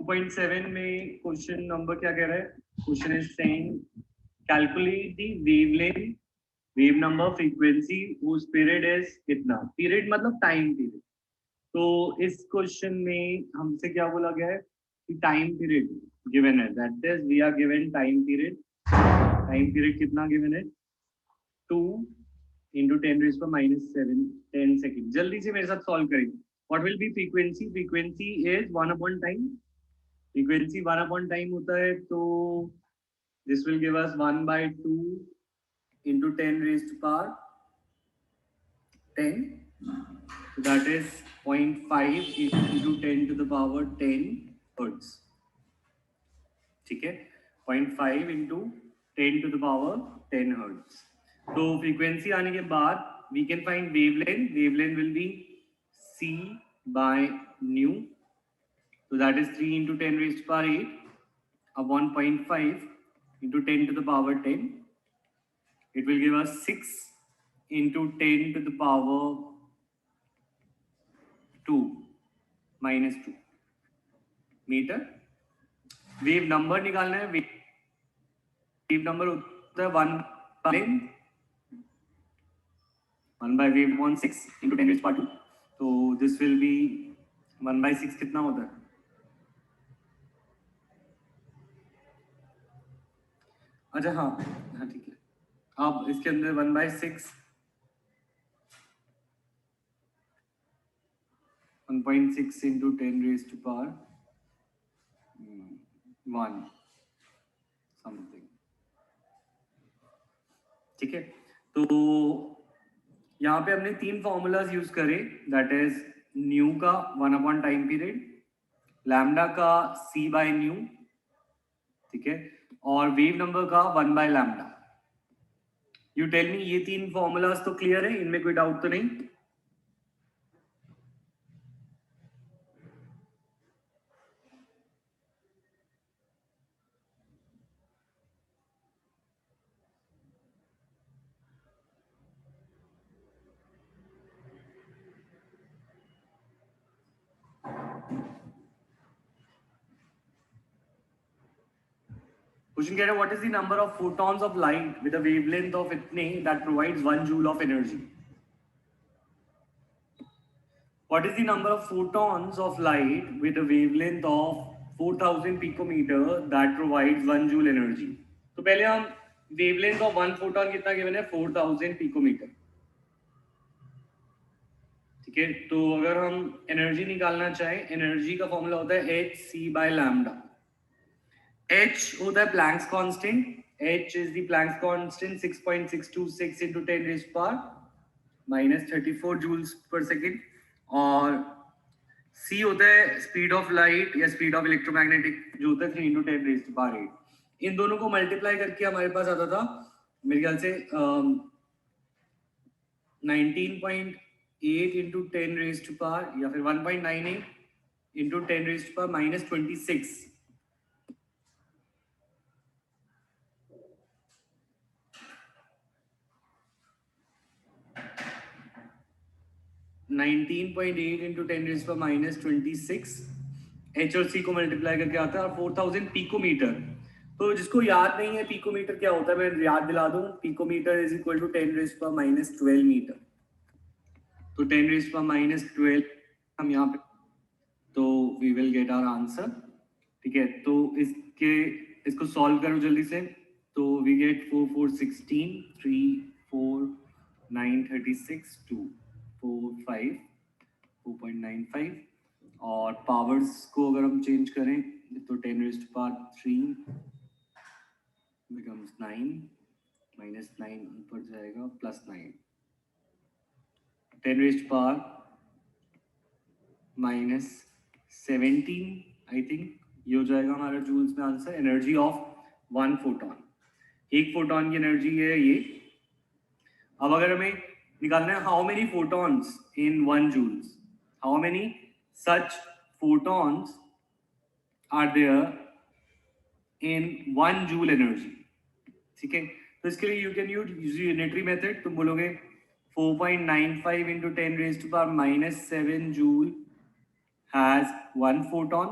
2.7 में question number क्या कह रहा है? Question is saying calculate the wavelength, wave number, frequency whose period is कितना? पीरियड मतलब टाइम पीरियड। तो इस क्वेश्चन में हमसे क्या बोला गया है कि टाइम पीरियड गिवन है, that is we are given time period. Time period कितना गिवन है? 2 into 10 raised to minus 7 10 second. जल्दी से मेरे साथ सॉल्व करेंगे। What will be frequency? Frequency is 1 upon time. Frequency 1 upon time होता है, तो this will give us 1 by 2 into 10 raised to power 10, so that is 0.5 into 10 to the power 10 hertz। ठीक है, 0.5 into 10 to the power 10 hertz। तो frequency आने के बाद we can find wavelength। wavelength will be c by nu, so that is 3 into 10 raised to power 8 upon 0.5 into 10 to the power 10, it will give us 6 into 10 to the power 2 minus 2 metre. Wave number निकालना है। Wave number होता है 1 by wave upon 6 into 10 raised to power 2, तो this will B 1 by 6 कितना होता है? अच्छा हाँ हाँ ठीक है। अब इसके अंदर 1 by 6 1.6 into 10 raised to power 1 something. ठीक है, तो यहाँ पे हमने 3 फॉर्मूलाज यूज करे, दैट इज न्यू का 1 अपॉन टाइम पीरियड, लैम्डा का c बाय न्यू, ठीक है, और वेव नंबर का 1 by lambda. You tell me, ये 3 फॉर्मूलाज तो क्लियर है, इनमें कोई डाउट तो नहीं? क्वेश्चन कह रहा है what is the number of photons of light with a wavelength of इतने that provides 1 joule of energy. What is the number of photons of light with a wavelength of 4000 picometre that provides 1 joule energy. तो पहले हम wavelength of 1 photon कितना given है? 4000 picometre. ठीक है, तो अगर हम एनर्जी निकालना चाहें, एनर्जी का फॉर्मूला होता है h c by lambda। h होता है Planck's constant, h is the Planck's constant 6.626 into 10 raised to power minus 34 joules per second, और c होता है स्पीड ऑफ लाइट या स्पीड ऑफ इलेक्ट्रोमैग्नेटिक, जो होता है 3 into 10 raised to power 8। इन दोनों को मल्टीप्लाई करके हमारे पास आता था मेरे ख्याल से 19.8 into 10 raised to power या फिर 1.98 into 10 raised to power minus 26। 19.8 into 10 raised to power minus 26 h और c को मल्टीप्लाई करके आता है, और 4000 पिकोमीटर। तो जिसको याद नहीं है पिकोमीटर क्या होता है, मैं याद दिला दूं, picometre is equal to 10 raised to power minus 12 metre. तो 10 raised to power minus 12 हम यहाँ पे, तो we will get our answer. ठीक है, तो इसको सॉल्व करो जल्दी से। तो वी गेट 4 4 16 3 4 9 36 2 4 5 4.95, और पावर्स को अगर हम चेंज करें तो 10 raised to power 3 becomes 9 minus 9 ऊपर जाएगा plus 9, 10 raised to power minus 17 I think ये हो जाएगा हमारा जूल्स में आंसर। एनर्जी ऑफ 1 फोटॉन, एक फोटॉन की एनर्जी है ये। अब अगर हमें निकालना है how many photons in 1 joules, how many such photons are there in 1 joule energy. ठीक है, तो इसके लिए you can use unitary method. तुम बोलोगे 4.95 into 10 raised to power minus 7 joule has 1 photon,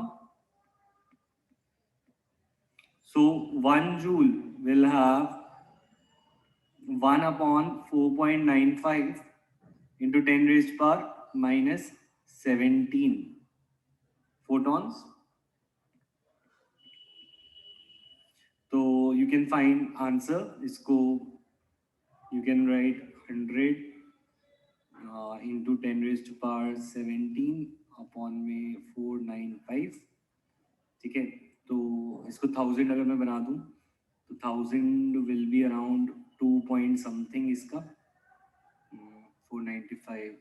So 1 joule will have 1 upon 4.95 into 10 raised to power minus 17 photons. So you can find answer. इसको you can write 100 into 10 raised to power 17 upon में 495. ठीक है, तो इसको 1000 अगर मैं बना दूं तो 1000 will be around 2 point something इसका 495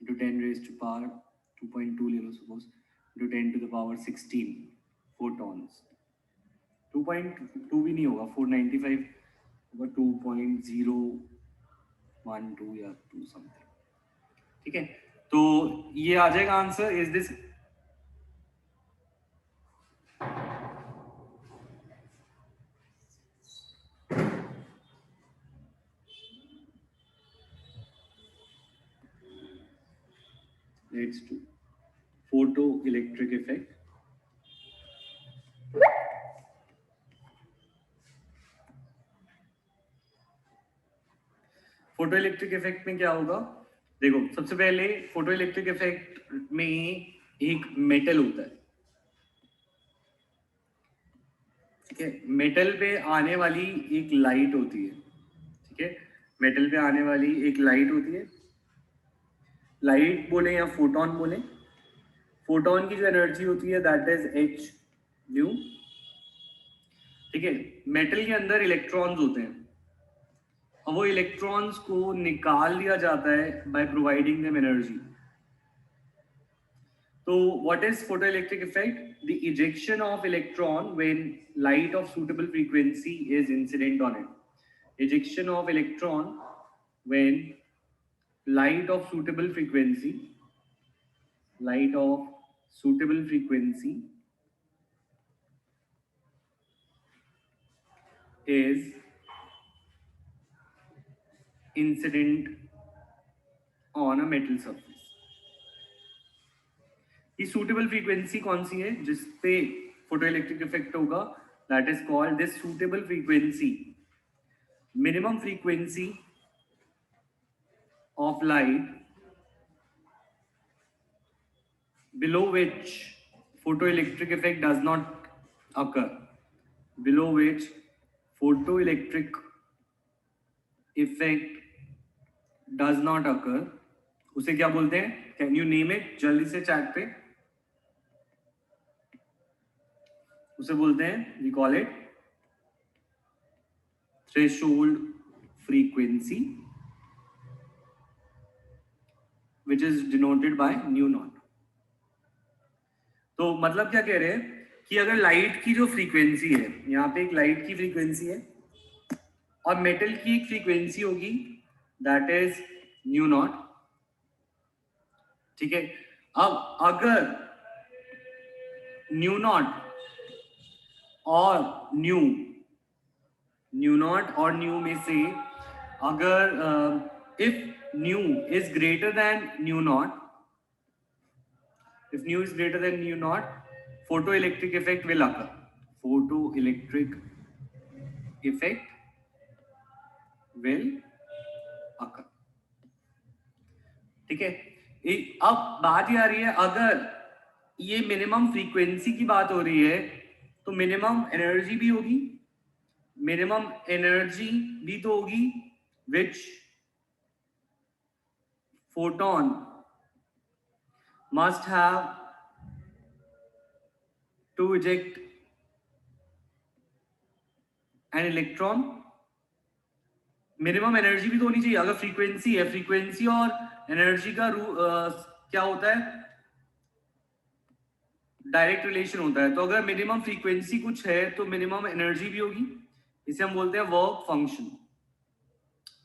into 10 raised to power 2.2 ले लो suppose into 10 to the power 16 photons. 2.2 भी नहीं होगा, 495 होगा 2.012 या 2 समथिंग. ठीक है, तो ये आ जाएगा answer. Is this let's do photo electric effect. Photo electric effect में क्या होगा, देखो सबसे पहले फोटो इलेक्ट्रिक इफेक्ट में एक मेटल होता है. ठीक है, मेटल पे आने वाली एक लाइट होती है. ठीक है, मेटल पे आने वाली एक लाइट होती है. लाइट बोले या फोटोन बोले, फोटोन की जो एनर्जी होती है दैट इज एच न्यू. ठीक है, मेटल के अंदर इलेक्ट्रॉन्स होते हैं और वो इलेक्ट्रॉन्स को निकाल दिया जाता है बाय प्रोवाइडिंग देम एनर्जी. तो what is photoelectric effect? The ejection of electron when light of suitable frequency is incident on it. Ejection of electron when light of suitable frequency is incident on a metal surface. ये suitable frequency कौन सी है जिसपे photoelectric effect होगा? That is called this suitable frequency. Minimum frequency of light below which photoelectric effect does not occur. Below which photoelectric effect does not occur. उसे क्या बोलते हैं? Can you name it जल्दी से चैट पे? उसे बोलते हैं, we call it threshold frequency which is denoted by nu naught. तो मतलब क्या कह रहे हैं कि अगर लाइट की जो फ्रीक्वेंसी है, यहाँ पे एक लाइट की फ्रीक्वेंसी है और मेटल की एक फ्रीक्वेंसी होगी दैट इज न्यू नॉट. ठीक है, अब अगर न्यू नॉट और न्यू नॉट और न्यू में से अगर if new is greater then new not, if nu is greater than nu naught, photoelectric effect will occur. Photoelectric effect will occur. ठीक है, अब बात ये आ रही है, अगर ये मिनिमम फ्रीक्वेंसी की बात हो रही है तो मिनिमम एनर्जी भी होगी. मिनिमम एनर्जी भी तो होगी which photon must have to eject an electron. Minimum energy भी तो होनी चाहिए. अगर फ्रीक्वेंसी है, फ्रीक्वेंसी और एनर्जी का क्या होता है? डायरेक्ट रिलेशन होता है. तो अगर मिनिमम फ्रीक्वेंसी कुछ है तो मिनिमम एनर्जी भी होगी. इसे हम बोलते हैं work function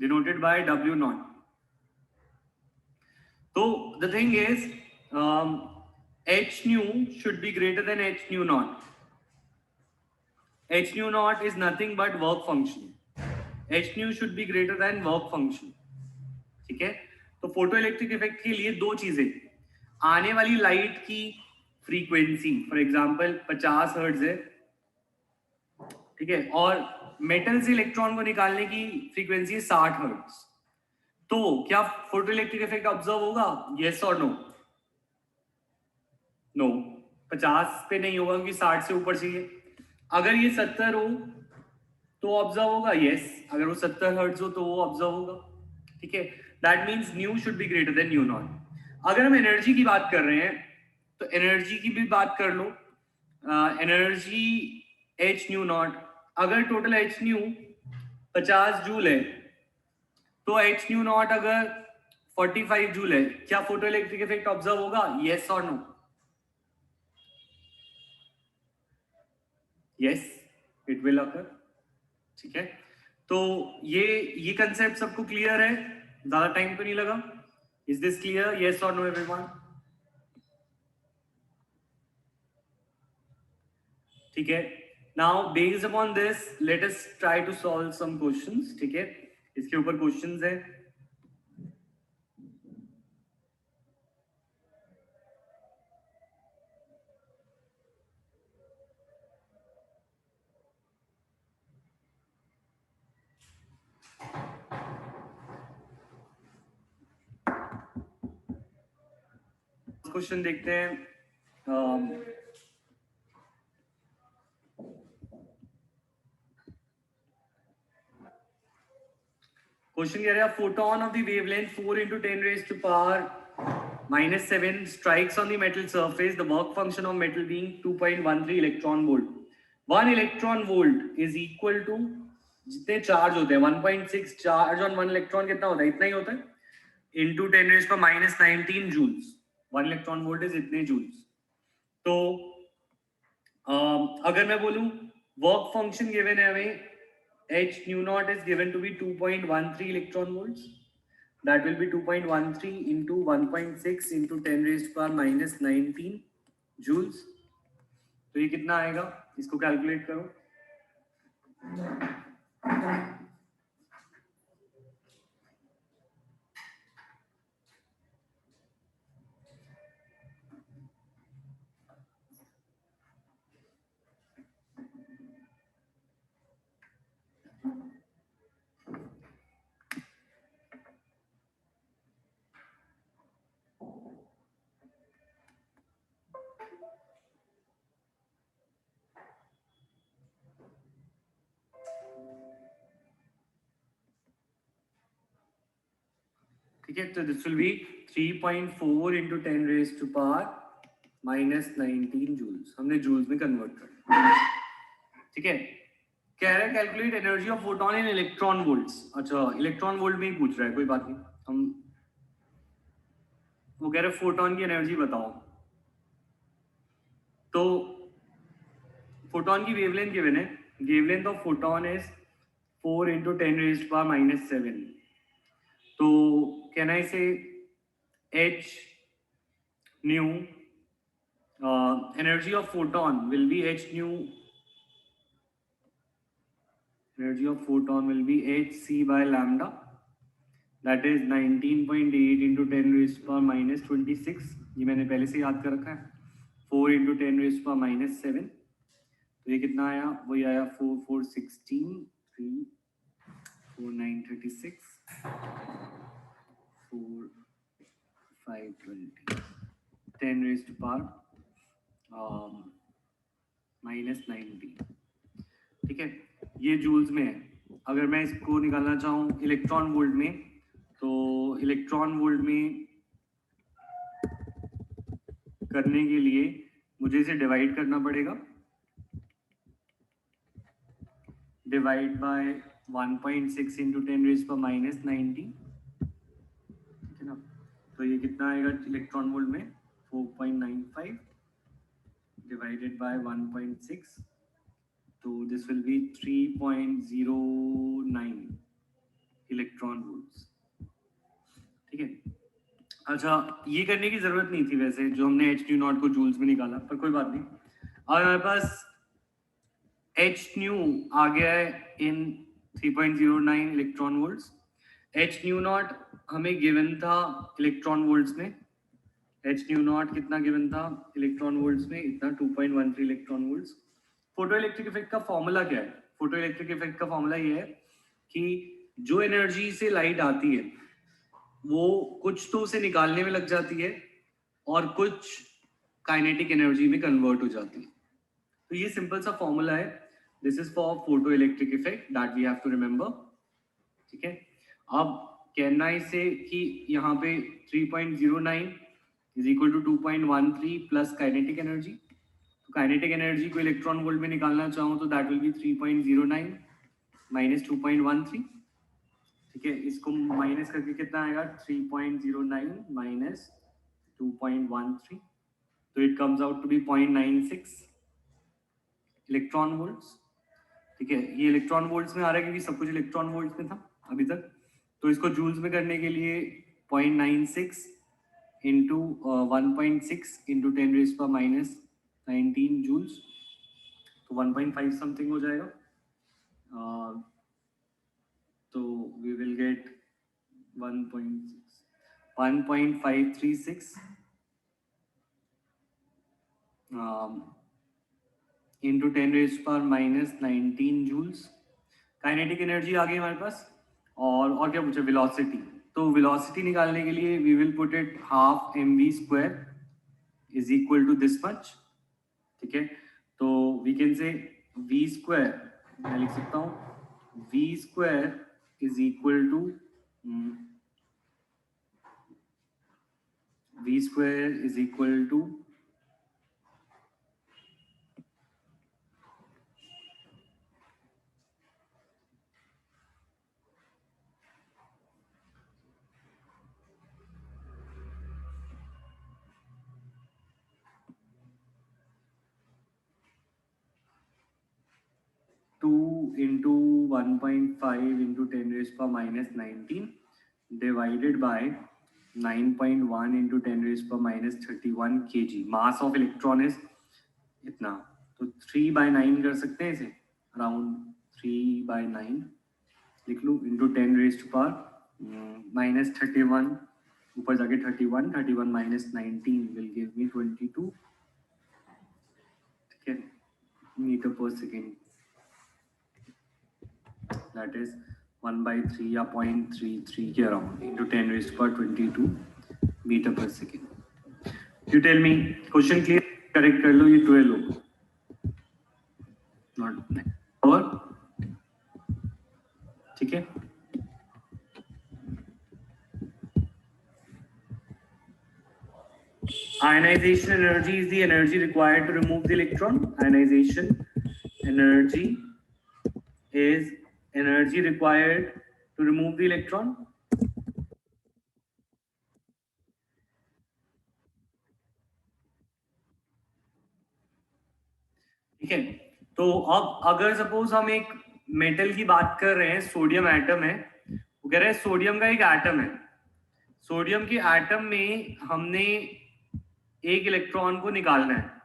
denoted by W naught. तो the thing is h nu should be greater than h nu naught. h nu naught is nothing but work function. h nu should be greater than work function. ठीक है, तो photoelectric effect के लिए दो चीजें, आने वाली लाइट की फ्रीक्वेंसी, फॉर एग्जांपल 50 हर्ट्ज है ठीक है, और मेटल से इलेक्ट्रॉन को निकालने की फ्रीक्वेंसी है 60 हर्ट्ज। तो क्या फोटोइलेक्ट्रिक इफेक्ट ऑब्जर्व होगा? यस और नो? नो, 50 पे नहीं होगा क्योंकि 60 से ऊपर चाहिए। अगर ये 70 हो तो ऑब्जर्व होगा, यस। अगर वो 70 हर्ट्ज हो तो वो ऑब्जर्व होगा, ठीक है। That means new should be greater than new not. अगर हम एनर्जी की बात कर रहे हैं तो एनर्जी की भी बात कर लो। एनर्जी एच न्यू नॉट, अगर टोटल एच न्यू 50 जूल है तो एच न्यू नॉट अगर 45 जूल है, क्या फोटो इलेक्ट्रिक इफेक्ट ऑब्जर्व होगा? यस और no? Yes, it will occur, ठीक है। तो ये कंसेप्ट सबको क्लियर है? ज्यादा टाइम तो नहीं लगा? Is this clear? यस और नो एवरीवन? ठीक है। Now based upon this let us try to solve some questions, ठीक है। इसके ऊपर क्वेश्चंस है। क्वेश्चन देखते हैं। क्वेश्चन कह रहा है photon of the wavelength 4 into 10 raised to power -7 strikes on the metal surface, the work function of metal being 2.13 electron volt. 1 electron volt is equal to जितने चार्ज होते हैं 1.6 चार्ज ऑन 1 इलेक्ट्रॉन कितना होता है? इतना ही होता है, इनटू 10 रेज़ पर -19 जूल्स। 1 इलेक्ट्रॉन वोल्ट इज इतने जूल्स। तो अगर मैं बोलूं वर्क फंक्शन गिवन है हमें, h nu naught is given to be 2.13 electron volts. That will be 2.13 into 1.6 into 10 raised to power -19 joules. तो ये कितना आएगा? इसको कैलकुलेट करो। ठीक है, तो this will be 3.4 into 10 raised to power -19 joules. हमने जूल्स में कन्वर्ट कर, ठीक है। कह रहा है calculate energy of photon in electron volts. अच्छा, इलेक्ट्रॉन वोल्ट में ही पूछ रहा है, कोई बात नहीं। हम वो कह रहे फोटोन की एनर्जी बताओ। तो फोटोन की वेवलेंथ गिवन है, wavelength of photon is 4 into 10 raised to power -7। तो कैन आई से h nu energy of photon will be h nu, energy of photon will be hc by lambda, that is 19.8 into 10 raised to power -26। ये मैंने पहले से याद कर रखा है। 4 into 10 raised to power -7, तो ये कितना आया? वही आया 4 4 16 3 4 9 36 4 5 20 10 raised to power -90, ठीक है। ये जूल्स में है। अगर मैं इसको निकालना चाहूँ इलेक्ट्रॉन वोल्ट में, तो इलेक्ट्रॉन वोल्ट में करने के लिए मुझे इसे डिवाइड करना पड़ेगा, divide by 1.6 into 10 raised to power -90, ठीक है ना। तो ये कितना आएगा इलेक्ट्रॉन वोल्ट में? 4.95 डिवाइडेड बाय 1.6, तो this will B 3.09 electron volts, ठीक है। अच्छा, ये करने की जरूरत नहीं थी वैसे, जो हमने एच न्यू नॉट को जूल्स में निकाला, पर कोई बात नहीं। और हमारे पास एच न्यू आ गया है इन 3.09 electron volts. H new not हमें गिवन था इलेक्ट्रॉन वोल्ट्स में, एच न्यू नॉट कितना गिवन था इलेक्ट्रॉन वोल्ट्स में? इतना 2.13 electron volts. Photo electric effect का फॉर्मूला क्या है? फोटो इलेक्ट्रिक इफेक्ट का फॉर्मूला ये है कि जो एनर्जी से लाइट आती है वो कुछ तो उसे निकालने में लग जाती है और कुछ काइनेटिक एनर्जी में कन्वर्ट हो जाती है। तो ये सिंपल सा फॉर्मूला है। This is for photo electric effect that we have to remember. ठीक है, अब कहना है इसे कि यहाँ पे 3.09 is equal to 2.13 plus kinetic energy. तो काइनेटिक एनर्जी को इलेक्ट्रॉन वोल्ट में निकालना चाहूँ तो दैट विल बी 3.09 माइनस 2.13। ठीक है, इसको माइनस करके कितना आएगा 3.09 माइनस 2.13, तो it comes out to be 0.96 electron volts. ठीक है, ये इलेक्ट्रॉन वोल्ट्स में आ रहा है क्योंकि सब कुछ इलेक्ट्रॉन वोल्ट्स में था अभी तक। तो इसको जूल्स में करने के लिए 0.96 इंटू 1.6 इंटू 10 रेज़ पर माइनस 19 जूल्स, तो 1.5 समथिंग हो जाएगा। तो we will get 1.536 into 10 raise पर माइनस 19 जूल्स। काइनेटिक एनर्जी आ गई हमारे पास। और क्या पूछा, वेलोसिटी। तो वेलोसिटी निकालने के लिए we will put it half mv² is equal to this much. ठीक है, तो वी कैन से v², मैं लिख सकता हूँ v² is equal to v² is equal to 2 into 1.5 into 10 raised per minus 19 divided by 9.1 into 10 raised per minus 31 kg. Mass of electron is इतना, तो 3/9 कर सकते हैं इसे, अराउंड 3/9 लिख लूँ इंटू 10 रेज्ड पर माइनस 31, ऊपर जाके 31 माइनस 19 विल गिव मी 22। ठीक है, मीटर पर सेकेंड, that is 1/3 या 0.33 के अराउंड इंटू 10 रेज्ड पर 22 मीटर पर second. You tell me, question clear? Correct कर लो, ये 12 होगा, नॉट और। ठीक है, ionization energy is the energy required to remove the electron. Ionization energy is energy required to remove the electron. ठीक है, तो अब अगर सपोज हम एक मेटल की बात कर रहे हैं, सोडियम एटम है, वो कह रहे हैं सोडियम का एक एटम है, सोडियम के एटम में हमने एक इलेक्ट्रॉन को निकालना है।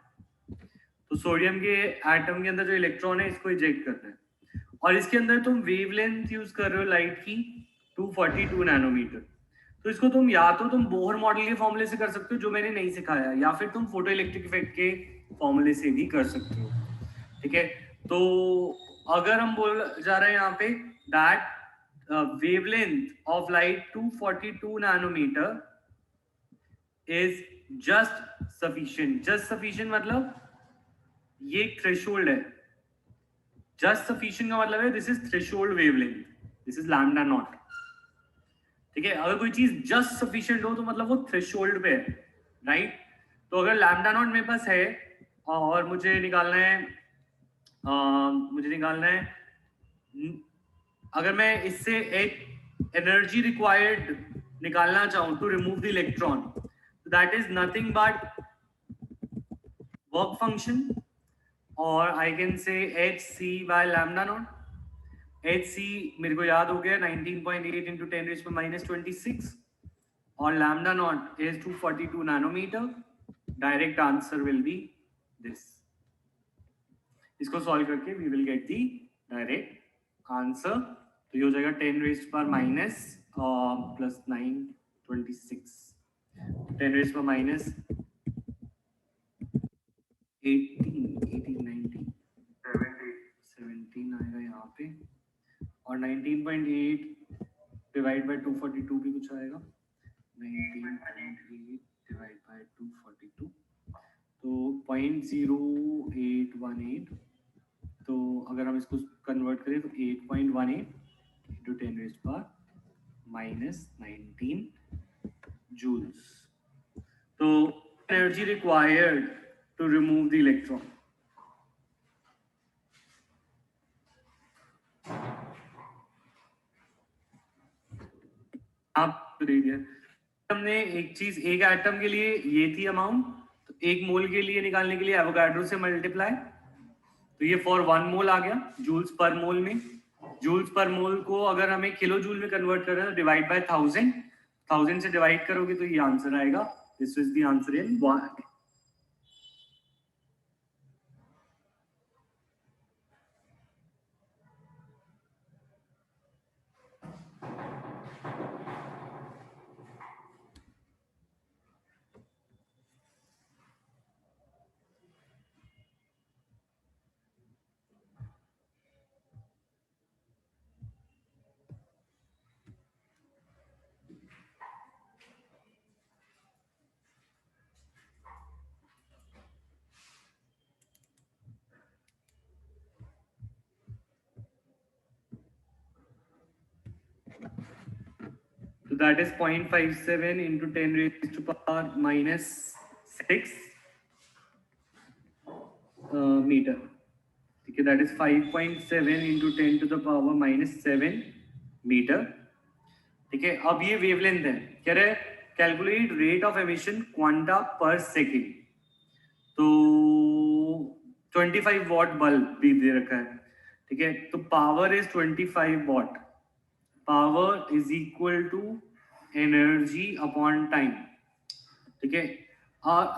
तो सोडियम के एटम के अंदर जो इलेक्ट्रॉन है इसको इजेक्ट करना है, और इसके अंदर तुम वेवलेंथ यूज कर रहे हो लाइट की 242 नैनोमीटर। तो इसको तुम या तो तुम बोहर मॉडल के फॉर्मूले से कर सकते हो जो मैंने नहीं सिखाया, या फिर तुम फोटो इलेक्ट्रिक इफेक्ट के फॉर्मूले से भी कर सकते हो। ठीक है, तो अगर हम बोल जा रहे हैं यहाँ पे that wavelength of light 242 nanometre is just sufficient. Just sufficient मतलब ये थ्रेशोल्ड है। जस्ट सफिशिएंट का मतलब है this is threshold wavelength, this is lambda naught. ठीक है, अगर कोई चीज जस्ट सफिशिएंट हो तो मतलब वो थ्रेशोल्ड पे है, राइट? तो अगर लैम्डा नॉट मेरे पास है और मुझे निकालना है अगर मैं इससे एक एनर्जी रिक्वायर्ड निकालना चाहूं टू रिमूव द इलेक्ट्रॉन, तो that is nothing but work function, और I can say hc by lambda naught. hc मेरे को याद हो गया 19.8 इंटू 10 रेज़ पर माइनस 26, और lambda naught is 242 nanometre. Direct answer will be this. इसको सॉल्व करके we will get the direct answer. तो ये हो जाएगा 10 रेज़ पर माइनस प्लस 9 26, 10 रेज़ पर माइनस 18 19 70 19 आएगा यहाँ पे, और 19.8 डिवाइड बाय 242 भी कुछ आएगा, 19.8 डिवाइड बाय 242, तो 0.0818। तो अगर हम इसको कन्वर्ट करें तो 8.18 इंटू 10⁻⁻19 joules. तो energy required to remove the electron, आप दे दिया हमने एक चीज, एक एटम के लिए ये थी अमाउंट, तो एक मोल के लिए निकालने के लिए एवोगाड्रो से मल्टीप्लाई, तो ये फॉर 1 मोल आ गया जूल्स पर मोल में। जूल्स पर मोल को अगर हमें किलो जूल में कन्वर्ट करना है तो डिवाइड बाय 1000 से डिवाइड करोगे तो ये आंसर आएगा। This is the answer in 1। So that is 0.57 into 10 raised to power minus 6 meter. ठीक है, that is 5.7 into 10 to the power minus 7 meter. ठीक है, अब ये वेवलेंथ है, कह रहे calculate rate of emission quanta पर सेकेंड। तो 25 वॉट बल्ब भी दे रखा है, ठीक है, तो power is 25 watt, power is equal to energy upon time. ठीक है,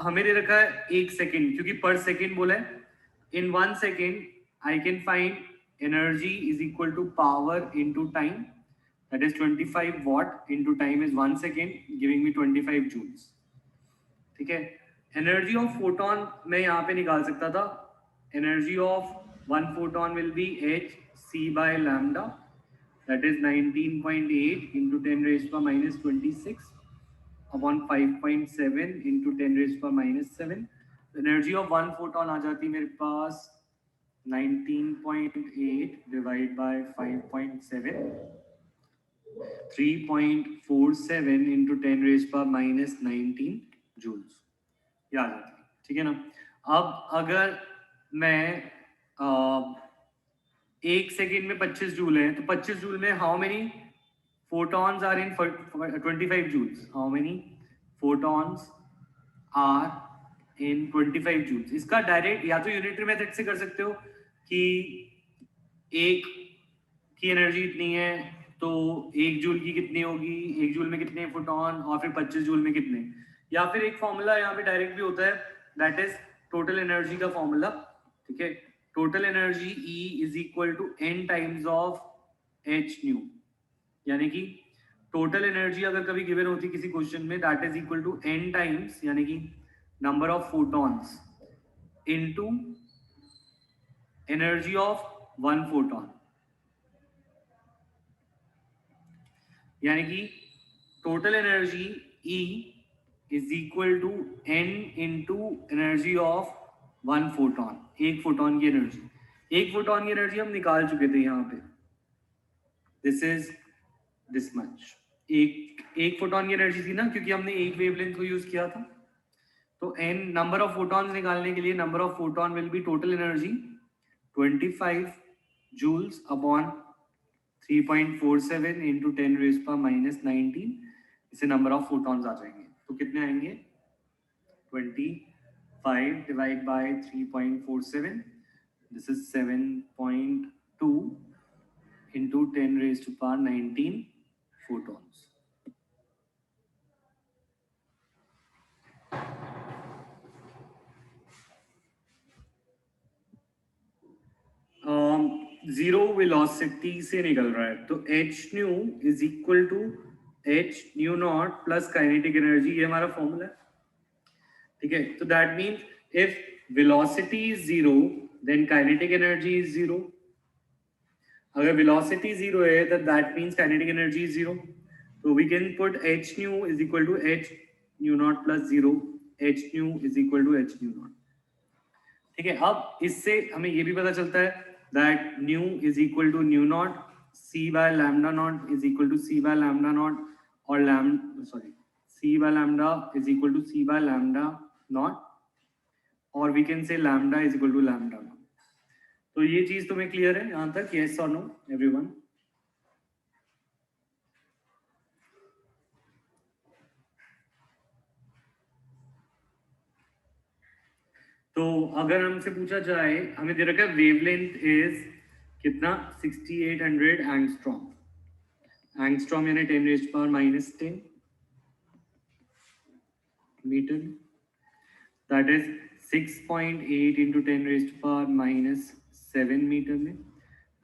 हमें दे रखा है 1 सेकेंड, क्योंकि पर सेकेंड बोला है। In 1 second I can find energy is equal to power into time, that is 25 watt into time is 1 second giving me 25 joules। ठीक है, एनर्जी ऑफ फोटोन मैं यहाँ पे निकाल सकता था। Energy of 1 photon will B h c by lambda, that is 19.8 into 10 raised to minus 26 upon 5.7 into 10 raised to minus 7। Energy of 1 photon आ जाती मेरे पास 19.8 divide by 5.7, 3.47 into 10 raised power minus 19 joules, याद है, ठीक है ना। अब अगर मैं 1 सेकेंड में 25 जूल है, तो 25 जूल में how many photons are in 25 joules, how many photons are in 25 joules। इसका डायरेक्ट या तो यूनिटरी मेथड से कर सकते हो कि एक की एनर्जी इतनी है तो 1 जूल की कितनी होगी, 1 जूल में कितने फोटोन, और फिर 25 जूल में कितने, या फिर एक फॉर्मूला यहाँ पे डायरेक्ट भी होता है, दैट इज टोटल एनर्जी का फॉर्मूला। ठीक है, total energy E is equal to n times of h nu, यानी कि टोटल एनर्जी अगर कभी गिवन होती किसी क्वेश्चन में, that is equal to n times, यानी कि number of photons into energy of 1 photon, यानी कि total energy E is equal to n into energy of 1 photon. एक फोटोन की एनर्जी, एक फोटोन की एनर्जी हम निकाल चुके थे यहाँ पे, दिस इज दिस मच। एक फोटोन की एनर्जी थी ना, क्योंकि हमने एक वेवलेंथ को यूज किया था। तो n नंबर ऑफ फोटॉन्स निकालने के लिए number of photon will be total energy 25 joules upon 3.47 into 10 raised power minus 19, इसे नंबर ऑफ फोटॉन्स आ जाएंगे। तो कितने आएंगे, 25 divide by 3.47, this is 7.2 into 10 raised to power 19 photons। Zero velocity से निकल रहा है, तो h nu is equal to h nu naught plus kinetic energy, ये हमारा फॉर्मूला है। ठीक है, तो that means if velocity is zero then kinetic energy is zero. अगर velocity zero है तो that means kinetic energy is zero. So we can put h nu is equal to h nu naught plus zero. h nu is equal to h nu naught. ठीक है, अब इससे हमें ये भी पता चलता है that nu is equal to nu naught c by lambda naught is equal to c by lambda naught or c by lambda is equal to c by lambda naught or we can say lambda is equal to lambda naught. तो ये चीज तुम्हें clear है यहां तक? yes or no everyone? तो अगर हमसे पूछा जाए, हमें दे रखा है वेवलेंथ इज कितना 6800 एंगस्ट्रॉम यानी 10 raised power -10 metre, that is 6.8 into 10 raised to power -7 metre में.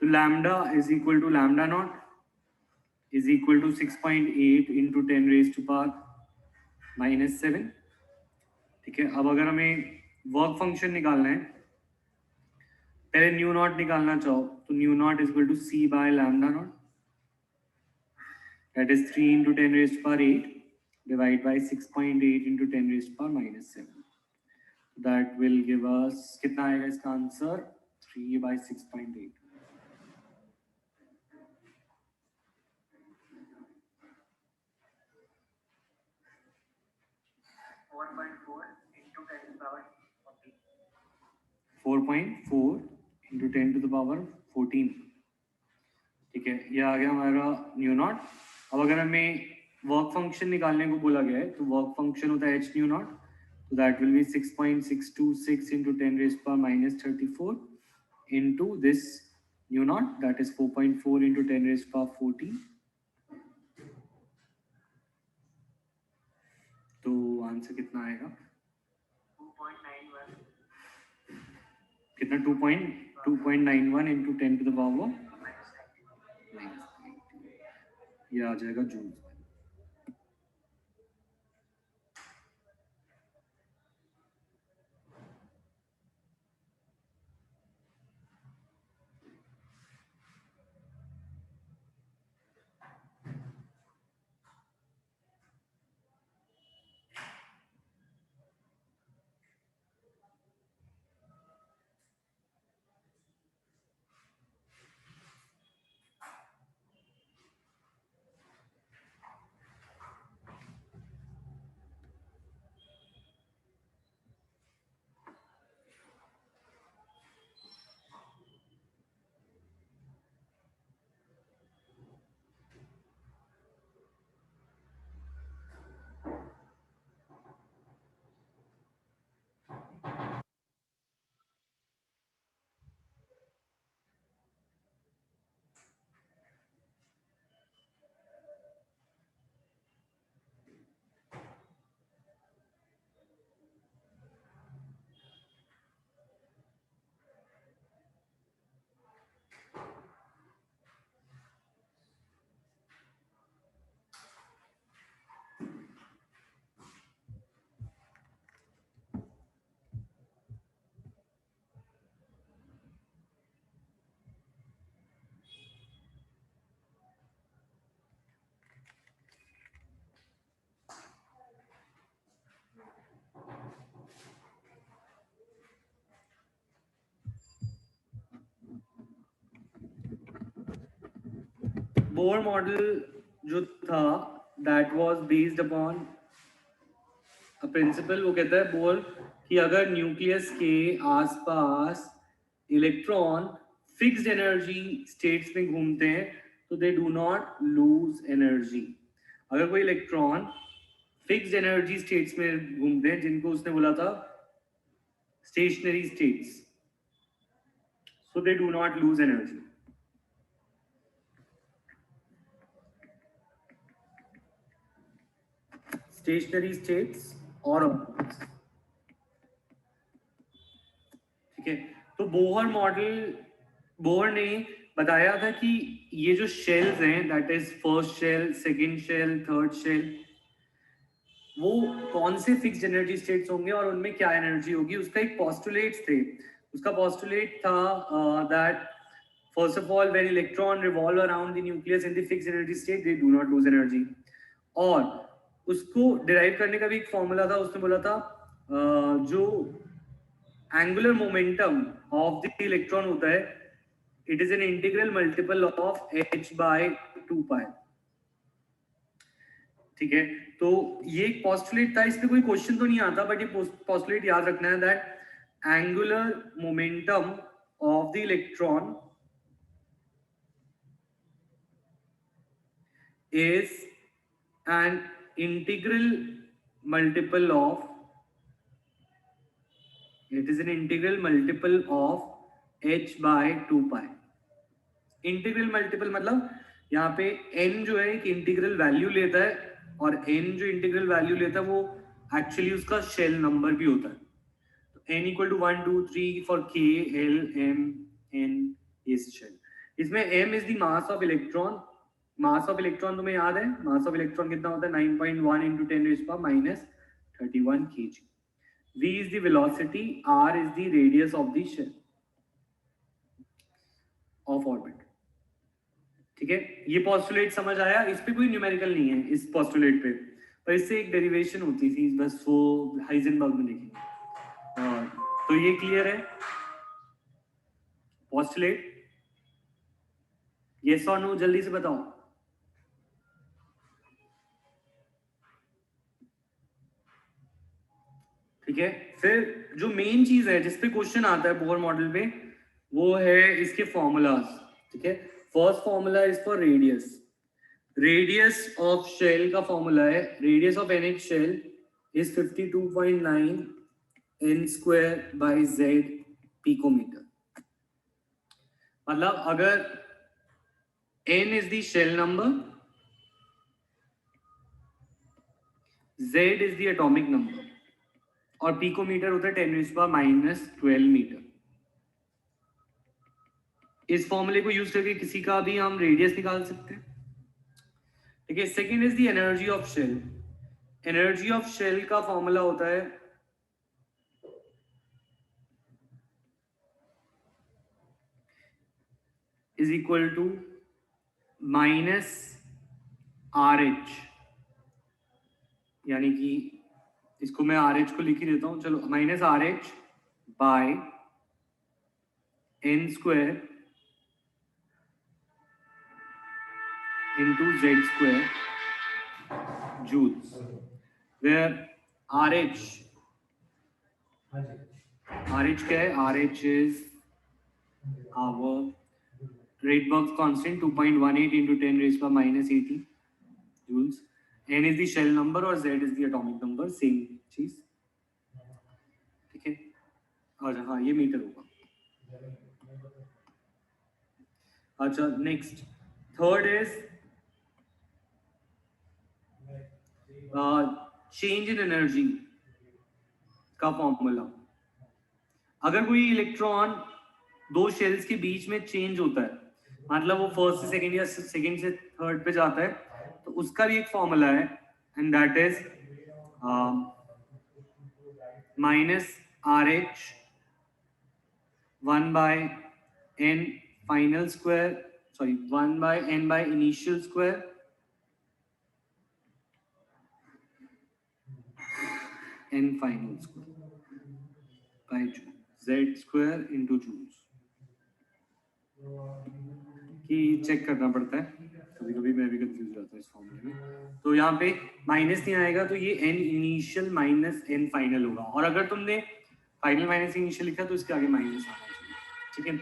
तो lambda is equal to lambda naught is equal to 6.8 into 10 raised to power -7. ठीक है, अब अगर हमें वर्क फंक्शन निकालना है, पहले न्यू नॉट निकालना चाहो तो nu naught is equal to c by lambda naught, that is 3 into 10 raised to power 8 divide by 6.8 into 10 raised to power -7. That will give us कितना आएगा इसका answer? 3/6.8. Four point four into 10 to the power 14. ठीक है, ये आ गया हमारा new not. अब अगर हमें वर्क फंक्शन निकालने को बोला गया है तो वर्क फंक्शन होता है एच न्यू नॉट, तो that will be 6.626 into 10 raised to power -34 into this new not, that is 4.4 into 10 raised to power 14. तो आंसर कितना आएगा? 2.91. कितना? 2.91 into 10 to the power -90. ये आ जाएगा जूल. बोर मॉडल जो था that was based upon a principle. वो कहता है बोर कि अगर न्यूक्लियस के आसपास इलेक्ट्रॉन फिक्स्ड एनर्जी स्टेट्स में घूमते हैं तो they do not lose energy. अगर कोई इलेक्ट्रॉन फिक्स्ड एनर्जी स्टेट्स में घूमते हैं, जिनको उसने बोला था stationery states, so they do not lose energy. Stationery states और ऑर्बिटल्स. ठीक है, तो बोहर मॉडल, बोहर ने बताया था कि ये जो शेल्स हैं, that is first shell, second shell, third shell, वो कौन से फिक्स्ड एनर्जी स्टेट्स होंगे और उनमें क्या एनर्जी होगी. उसका एक पोस्टुलेट्स थे. उसका पोस्टुलेट था that First of all, when electron revolve around the nucleus in the fixed energy state, they do not lose energy. और उसको derive करने का भी एक formula था, उसने बोला था जो angular momentum of the electron होता है, it is an integral multiple of h by 2 pi. ठीक है, तो ये एक postulate था, इस पे कोई question तो नहीं आता, but ये postulate याद रखना है that angular momentum of the electron is an integral multiple of h by 2 pi. Integral multiple मतलब यहाँ पे n जो है एक इंटीग्रल वैल्यू लेता है और n जो इंटीग्रल वैल्यू लेता है वो एक्चुअली उसका शेल नंबर भी होता है. तो n equal to 1 2 3 for k l m n is shell. इसमें m is the mass of electron. Mass of electron तुम्हें याद है, मास ऑफ इलेक्ट्रॉन कितना होता है 9.1 into 10 raised to minus 31 kg. v is the velocity, r is the radius of the shell of orbit. ठीक है, ये पोस्टुलेट समझ आया. इस पे कोई न्यूमेरिकल नहीं है इस पोस्टुलेट पे, पर इससे एक डेरिवेशन होती थी, बस वो हाइजेनबर्ग में लिखी. तो ये क्लियर है पोस्टुलेट? यस और नो जल्दी से बताओ. ठीक है, फिर जो मेन चीज है जिसपे क्वेश्चन आता है बोर मॉडल पे, वो है इसके फॉर्मूलाज. ठीक है, first formula is for radius. Radius of shell का फॉर्मूला है, radius of n h shell is 52.9 n square by z picometer. मतलब अगर n is the shell number, z is the atomic number और picometer होता है 10⁻⁻12 metre. इस फॉर्मूले को यूज करके किसी का भी हम रेडियस निकाल सकते हैं. ठीक है, second is the energy of shell. Energy of shell का फॉर्मूला होता है is equal to minus RH, यानी कि इसको मैं RH को लिख ही देता हूं. चलो, minus RH by n square into z square joules, where RH क्या है? RH is our Rydberg's constant 2.18 into 10 raised to minus 80 joules. n is the shell number और z is the atomic number, same चीज. ठीक है, और हाँ ये metre होगा. अच्छा, next third is change in energy का फॉर्मूला. अगर कोई इलेक्ट्रॉन दो शेल्स के बीच में चेंज होता है, मतलब वो फर्स्ट से सेकंड या सेकंड से थर्ड पे जाता है, तो उसका भी एक फॉर्मूला है and that is minus RH 1 by n final square, sorry 1 by n by initial square n final square by z square into joules. कि चेक करना पड़ता है, कभी कभी मैं भी कंफ्यूज रहता हूँ इस फॉर्मूले में. तो यहाँ पे माइनस नहीं आएगा, तो ये n initial minus n final होगा. और अगर तुमने फाइनल माइनस इनिशियल लिखा तो इसके आगे माइनस आना चाहिए. ठीक है,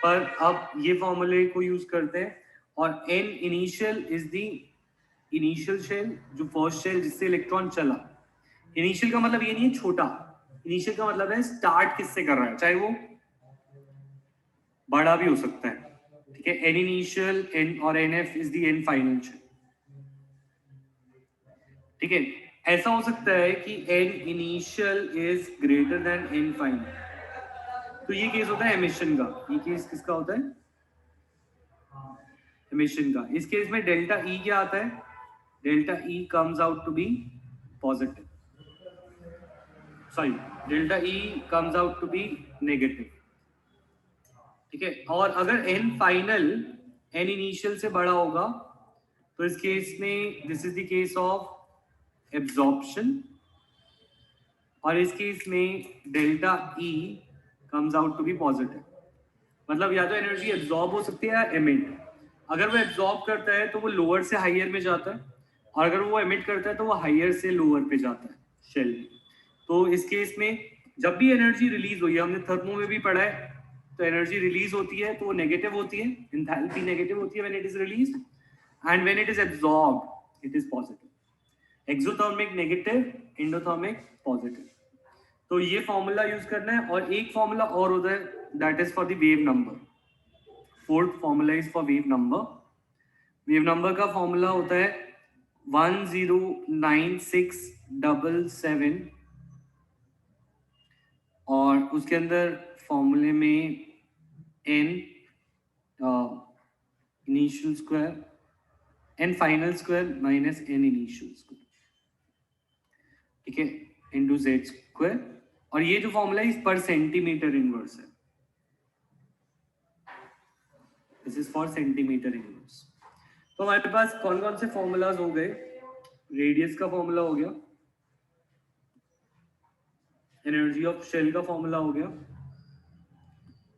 पर अब ये फॉर्मूले को यूज करते हैं. और n initial is the initial shell, जो फर्स्ट शेल जिससे इलेक्ट्रॉन चला. इनिशियल का मतलब ये नहीं है छोटा, इनिशियल का मतलब है स्टार्ट किससे कर रहा है, चाहे वो बड़ा भी हो सकता है. ठीक है, n इनिशियल n और nf is the n final shell. ठीक है, ऐसा हो सकता है कि n initial is greater than n final. तो ये केस होता है एमिशन का. ये केस किसका होता है? एमिशन का. इस केस में डेल्टा E क्या आता है? Delta E comes out to be positive, sorry delta E comes out to be negative. ठीक है, और अगर n फाइनल n इनिशियल से बड़ा होगा तो इस केस में this is the case of absorption, और इस केस में delta E comes out to be positive. मतलब या तो एनर्जी एब्जॉर्ब हो सकती है या एमिट। अगर वो एब्जॉर्ब करता है तो वो लोअर से हायर में जाता है, और अगर वो एमिट करता है तो वो हायर से लोअर पे जाता है शेल में। तो इस केस में जब भी एनर्जी रिलीज हुई है, हमने थर्मो में भी पढ़ा है, तो एनर्जी रिलीज होती है तो वो नेगेटिव होती है, एंथैल्पी नेगेटिव होती है when it is released, and when it is absorbed it is positive. Exothermic negative, endothermic positive. तो ये फॉर्मूला यूज करना है, और एक फॉर्मूला और होता है that is for the wave number. Fourth formula is for wave number. Wave number का फॉर्मूला होता है 109677, और उसके अंदर फॉर्मूले में n initial square, n final square minus n initial square, ठीक है, इनटू z स्क्वायर। और ये जो फॉर्मूला है इस पर सेंटीमीटर इनवर्स है, this is for centimetre inverse. तो हमारे पास कौन कौन से फॉर्मूलाज हो गए? रेडियस का फॉर्मूला हो गया, एनर्जी ऑफ शेल का फॉर्मूला हो गया,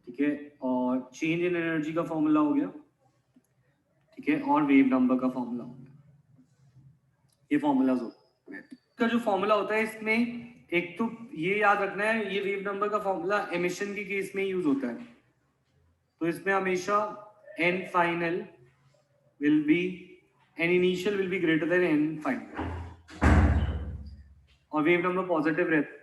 ठीक है, और चेंज इन एनर्जी का फॉर्मूला हो गया, ठीक है, और वेव नंबर का फॉर्मूला हो गया। ये फॉर्मूलाज हो गए। इसका जो फॉर्मूला होता है इसमें एक तो ये याद रखना है, ये वेव नंबर का फॉर्मूला एमिशन के केस में यूज होता है, तो इसमें हमेशा n final will be, n initial will be greater than n final, और वेव नंबर पॉजिटिव रहता है